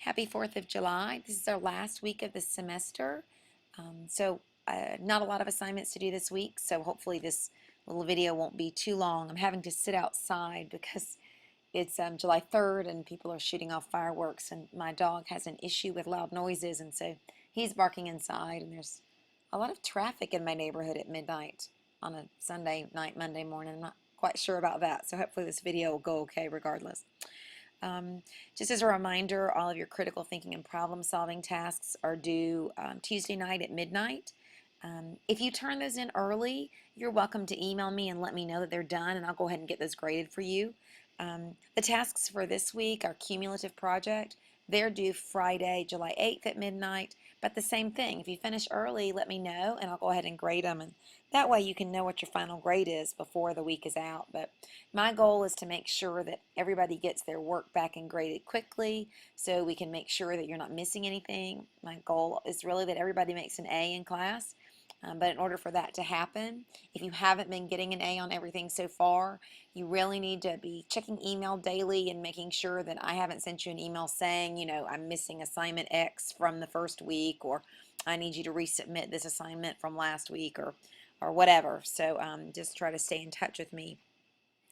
Happy 4th of July. This is our last week of the semester. Not a lot of assignments to do this week, so hopefully this little video won't be too long. I'm having to sit outside because it's July 3rd and people are shooting off fireworks, and my dog has an issue with loud noises, and so he's barking inside, and there's a lot of traffic in my neighborhood at midnight on a Sunday night, Monday morning. I'm not quite sure about that, so hopefully this video will go okay regardless. Just as a reminder, all of your critical thinking and problem solving tasks are due Tuesday night at midnight. If you turn those in early, you're welcome to email me and let me know that they're done, and I'll go ahead and get those graded for you. The tasks for this week are Cumulative Project. They're due Friday, July 8th at midnight. But the same thing, if you finish early, let me know and I'll go ahead and grade them. And that way you can know what your final grade is before the week is out. But my goal is to make sure that everybody gets their work back and graded quickly so we can make sure that you're not missing anything. My goal is really that everybody makes an A in class. But in order for that to happen, if you haven't been getting an A on everything so far, you really need to be checking email daily and making sure that I haven't sent you an email saying, I'm missing assignment X from the first week, or I need you to resubmit this assignment from last week, or whatever. So just try to stay in touch with me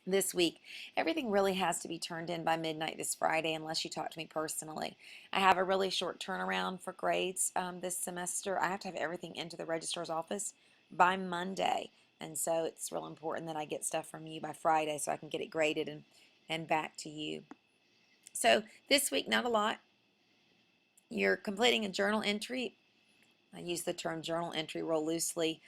this week. Everything really has to be turned in by midnight this Friday unless you talk to me personally. I have a really short turnaround for grades this semester. I have to have everything into the registrar's office by Monday, and so it's real important that I get stuff from you by Friday so I can get it graded and back to you. So this week, not a lot. You're completing a journal entry. I use the term journal entry real loosely.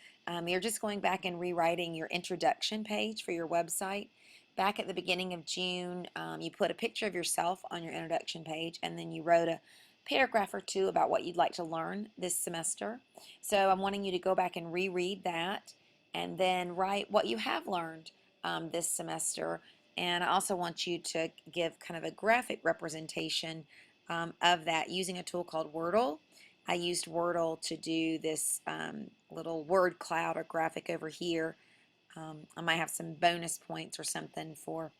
You're just going back and rewriting your introduction page for your website. Back at the beginning of June, you put a picture of yourself on your introduction page, and then you wrote a paragraph or two about what you'd like to learn this semester. So I'm wanting you to go back and reread that and then write what you have learned this semester. And I also want you to give kind of a graphic representation of that using a tool called Wordle. I used Wordle to do this little word cloud or graphic over here. I might have some bonus points or something for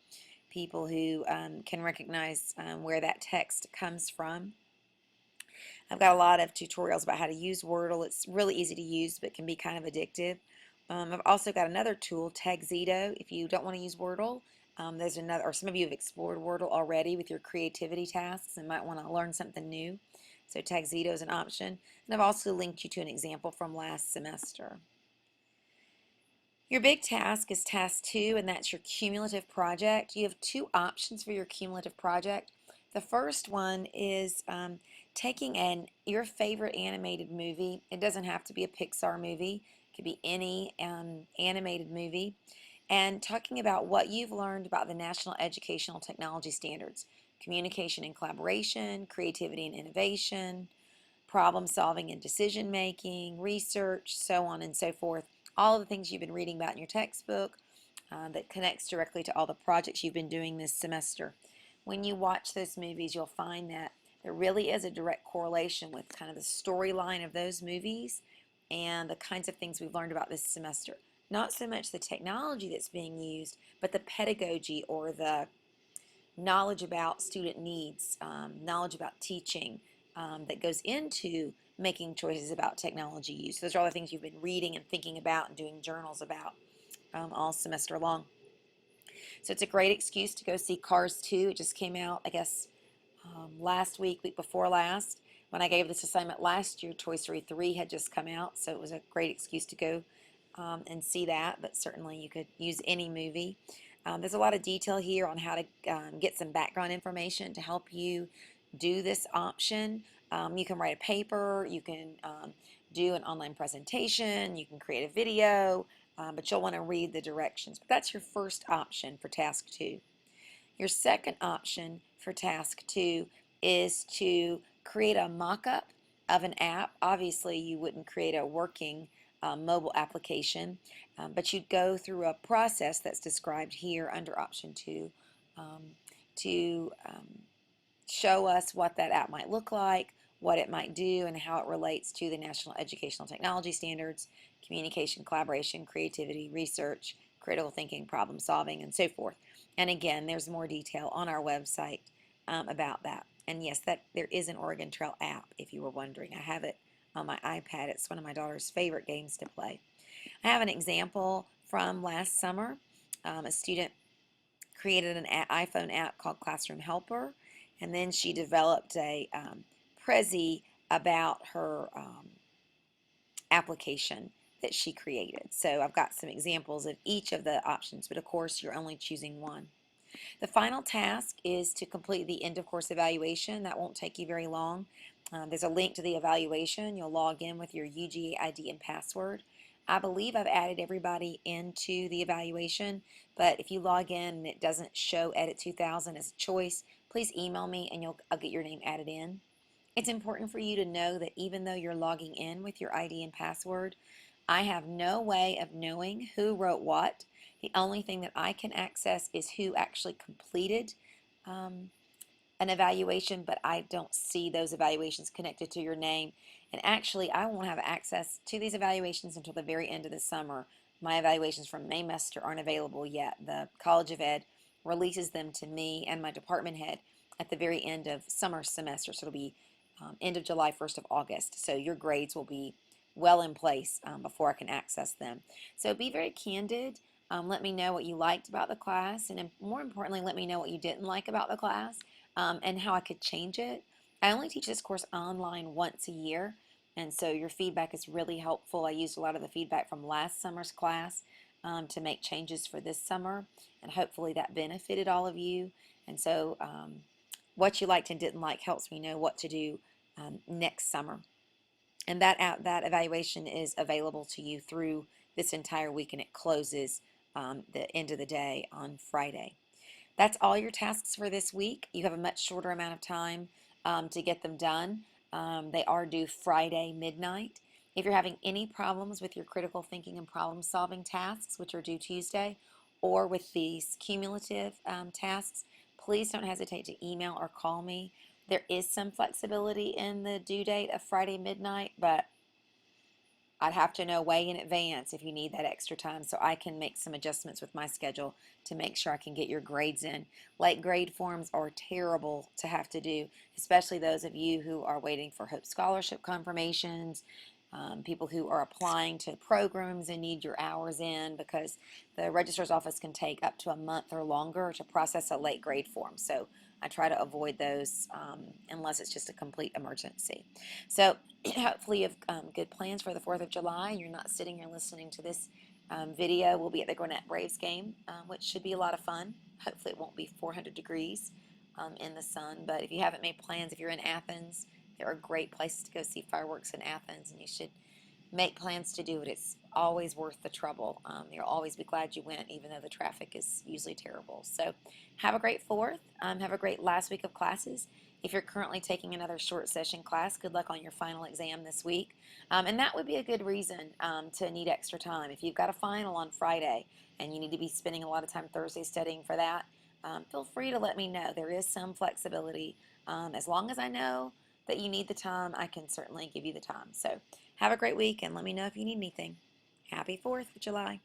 people who can recognize where that text comes from. I've got a lot of tutorials about how to use Wordle. It's really easy to use, but can be kind of addictive. I've also got another tool, Tagxedo. If you don't want to use Wordle, there's another, or some of you have explored Wordle already with your creativity tasks and might want to learn something new. So Tagxedo is an option. And I've also linked you to an example from last semester. Your big task is task 2, and that's your cumulative project. You have 2 options for your cumulative project. The first one is taking your favorite animated movie. It doesn't have to be a Pixar movie. It could be any animated movie. And talking about what you've learned about the National Educational Technology Standards. Communication and collaboration, creativity and innovation, problem solving and decision making, research, so on and so forth. All of the things you've been reading about in your textbook that connects directly to all the projects you've been doing this semester. When you watch those movies, you'll find that there really is a direct correlation with kind of the storyline of those movies and the kinds of things we've learned about this semester. Not so much the technology that's being used, but the pedagogy or the knowledge about student needs, knowledge about teaching that goes into making choices about technology use. Those are all the things you've been reading and thinking about and doing journals about all semester long. So it's a great excuse to go see Cars 2. It just came out, I guess, last week before last. When I gave this assignment last year, Toy Story 3 had just come out, so it was a great excuse to go and see that, but certainly you could use any movie. There's a lot of detail here on how to get some background information to help you do this option. You can write a paper, you can do an online presentation, you can create a video, but you'll want to read the directions. But that's your first option for task 2. Your second option for task 2 is to create a mock-up of an app. Obviously, you wouldn't create a working mobile application, but you'd go through a process that's described here under option 2 to show us what that app might look like, what it might do, and how it relates to the National Educational Technology Standards, communication, collaboration, creativity, research, critical thinking, problem solving, and so forth. And again, there's more detail on our website about that. And yes, that there is an Oregon Trail app, if you were wondering. I have it on my iPad. It's one of my daughter's favorite games to play. I have an example from last summer. A student created an iPhone app called Classroom Helper, and then she developed a Prezi about her application that she created. So I've got some examples of each of the options, but of course you're only choosing one. The final task is to complete the end of course evaluation. That won't take you very long. There's a link to the evaluation. You'll log in with your UGA ID and password. I believe I've added everybody into the evaluation, but if you log in and it doesn't show Edit 2000 as a choice, please email me and I'll get your name added in. It's important for you to know that even though you're logging in with your ID and password, I have no way of knowing who wrote what. The only thing that I can access is who actually completed um, an evaluation, but I don't see those evaluations connected to your name. And actually, I won't have access to these evaluations until the very end of the summer. My evaluations from Maymester aren't available yet. The College of Ed releases them to me and my department head at the very end of summer semester. So it'll be end of July, 1st of August. So your grades will be well in place before I can access them. So be very candid. Let me know what you liked about the class, and more importantly, let me know what you didn't like about the class and how I could change it. I only teach this course online once a year, and so your feedback is really helpful. I used a lot of the feedback from last summer's class to make changes for this summer, and hopefully that benefited all of you. And so what you liked and didn't like helps me know what to do next summer. And that evaluation is available to you through this entire week, and it closes the end of the day on Friday. That's all your tasks for this week. You have a much shorter amount of time to get them done. They are due Friday midnight. If you're having any problems with your critical thinking and problem solving tasks, which are due Tuesday, or with these cumulative tasks, please don't hesitate to email or call me. There is some flexibility in the due date of Friday midnight, but I'd have to know way in advance if you need that extra time so I can make some adjustments with my schedule to make sure I can get your grades in. Late grade forms are terrible to have to do, especially those of you who are waiting for Hope Scholarship confirmations, people who are applying to programs and need your hours in, because the registrar's office can take up to a month or longer to process a late grade form. So I try to avoid those unless it's just a complete emergency. So hopefully you have good plans for the 4th of July. You're not sitting here listening to this video. We'll be at the Gwinnett Braves game, which should be a lot of fun. Hopefully it won't be 400 degrees in the sun. But if you haven't made plans, if you're in Athens, there are great places to go see fireworks in Athens, and you should make plans to do it. It's always worth the trouble. You'll always be glad you went, even though the traffic is usually terrible. So have a great 4th. Have a great last week of classes. If you're currently taking another short session class, good luck on your final exam this week. And that would be a good reason to need extra time. If you've got a final on Friday and you need to be spending a lot of time Thursday studying for that, feel free to let me know. There is some flexibility. As long as I know that you need the time, I can certainly give you the time. So have a great week and let me know if you need anything. Happy 4th of July.